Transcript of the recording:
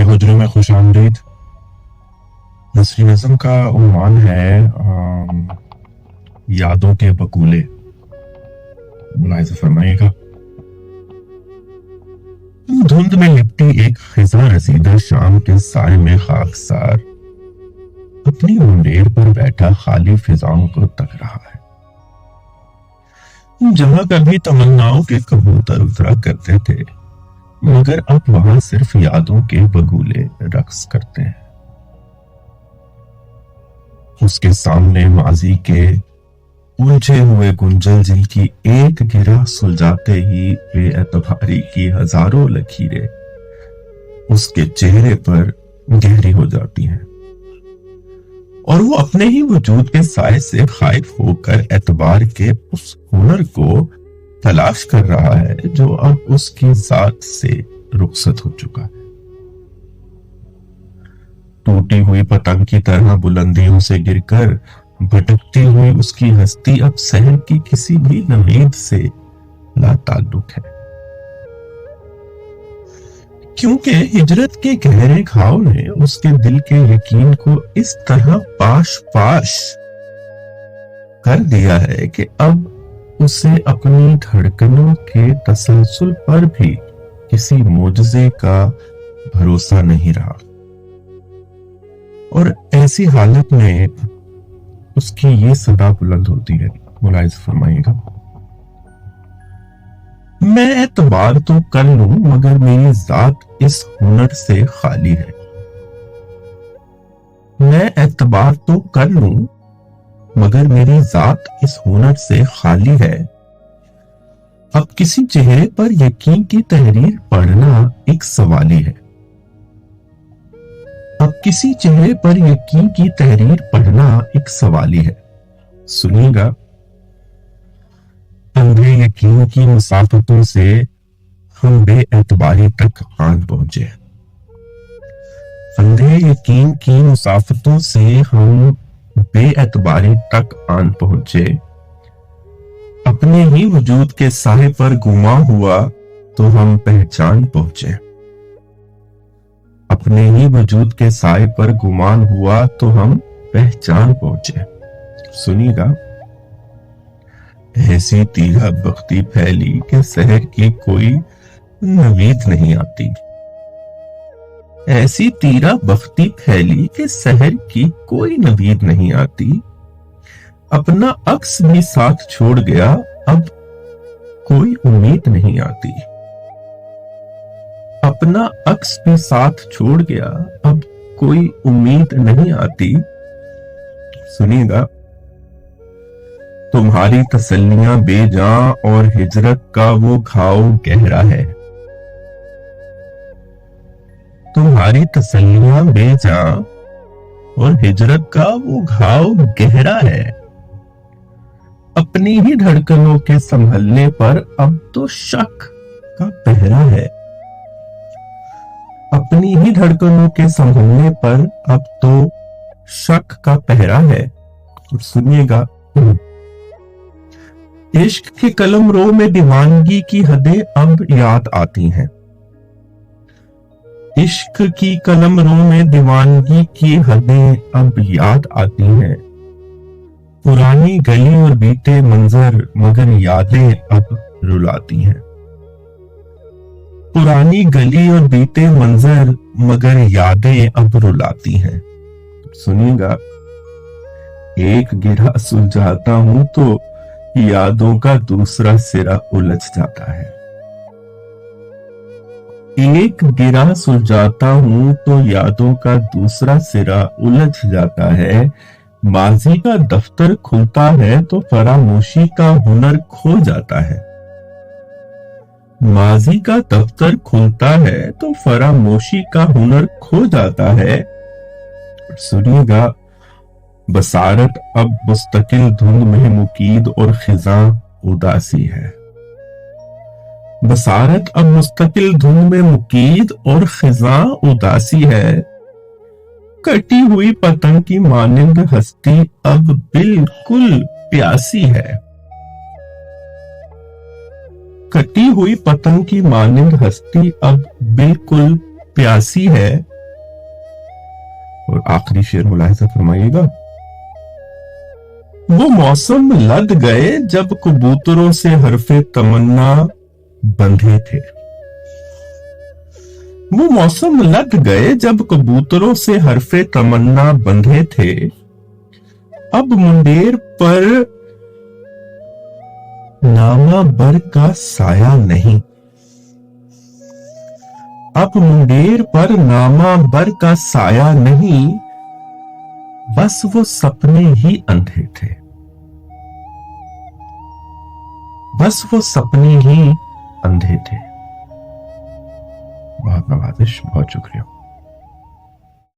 हुजरे में खुश आमदीद। नसरी नज़म का उन्वान है यादों के बकूले। मुलाहिज़ा फरमाइएगा। धुंध में लिपटी एक खिज़ा रसीदा शाम के साए में खाकसार अपनी मुंडेर पर बैठा खाली फिजाओं को तक रहा है। जहां कभी तमन्नाओं के कबूतर उतरा करते थे, मगर अब वहां सिर्फ यादों के बगुले रक्स करते हैं। उसके सामने माजी के उलझे हुए गुंजल जिनकी एक गिरा सुलझाते ही बेएतबारी की हजारों लकीरें उसके चेहरे पर गहरी हो जाती हैं, और वो अपने ही वजूद के साए से खाइफ होकर एतबार के उस हुनर को तलाश कर रहा है जो अब उसकी जात से रुखसत हो चुका है। टूटी हुई पतंग की तरह बुलंदियों से गिरकर भटकती हुई उसकी हस्ती अब शहर की किसी भी नवीद से लाताल्लुक है, क्योंकि हिजरत के गहरे घाव ने उसके दिल के यकीन को इस तरह पाश पाश कर दिया है कि अब उसे अपनी धड़कनों के तसलसल पर भी किसी मोजज़े का भरोसा नहीं रहा। और ऐसी हालत में उसकी ये सदा बुलंद होती है, मुलाहिज़ा फरमाइएगा। मैं एतबार तो कर लूं मगर मेरी जात इस हुनर से खाली है। मैं एतबार तो कर लूं मगर मेरी जात इस हुनर से खाली है। अब किसी चेहरे पर यकीन की तहरीर पढ़ना एक सवाली है। अब किसी चेहरे पर यकीन की तहरीर पढ़ना एक सवाली है। सुनिएगा। अंधे यकीन की मुसाफतों से हम बेएतबारी तक आन पहुंचे। अंधे यकीन की मुसाफतों से हम बेएतबारी तक आन पहुंचे। अपने ही वजूद के साए पर गुमा हुआ तो हम पहचान पहुंचे। अपने ही वजूद के साए पर गुमान हुआ तो हम पहचान पहुंचे। सुनिएगा। ऐसी तीरा बख्ती फैली कि शहर की कोई नवीद नहीं आती। ऐसी तीरा बख्ती फैली कि शहर की कोई नवीद नहीं आती। अपना अक्स भी साथ छोड़ गया, अब कोई उम्मीद नहीं आती। अपना अक्स भी साथ छोड़ गया, अब कोई उम्मीद नहीं आती। सुनिएगा। तुम्हारी तसल्लियां बेजां और हिजरत का वो घाव गहरा है। तुम्हारी तसल्लियां बेजां और हिजरत का वो घाव गहरा है। अपनी ही धड़कनों के संभलने पर अब तो शक का पहरा है। अपनी ही धड़कनों के संभलने पर अब तो शक का पहरा है। और सुनिएगा। इश्क के कलमरो में दीवानगी की हदें अब याद आती हैं। इश्क की कलमरों में दीवानगी की हदें अब याद आती हैं। पुरानी गली और बीते मंजर मगर यादें अब रुलाती हैं। पुरानी गली और बीते मंजर मगर यादें अब रुलाती हैं। सुनिएगा। एक गिरा सुलझाता हूं तो यादों का दूसरा सिरा उलझ जाता है। एक गिरा सुलझाता हूं तो यादों का दूसरा सिरा उलझ जाता है। माजी का दफ्तर खुलता है तो फरामोशी का हुनर खो जाता है। माजी का दफ्तर खुलता है तो फरामोशी का हुनर खो जाता है। सुनिएगा। बसारत अब मुस्तकिल धुंध में मुकीद और खिजा उदासी है। बसारत अब मुस्तकिल धुंध में मुकीद और खिजा उदासी है। कटी हुई पतंग की मानिंद हस्ती अब बिल्कुल प्यासी है। कटी हुई पतंग की मानिंद हस्ती अब बिल्कुल प्यासी है। और आखिरी शेर मुलाहिजा फरमाइएगा। वो मौसम लद गए जब कबूतरों से हरफे तमन्ना बंधे थे। वो मौसम लद गए जब कबूतरों से हरफे तमन्ना बंधे थे। अब मुंडेर पर नामा बर का साया नहीं। अब मुंडेर पर नामा बर का साया नहीं, बस वो सपने ही अंधे थे। बस वो सपने ही अंधे थे। बहुत नवाजिश, बहुत शुक्रिया।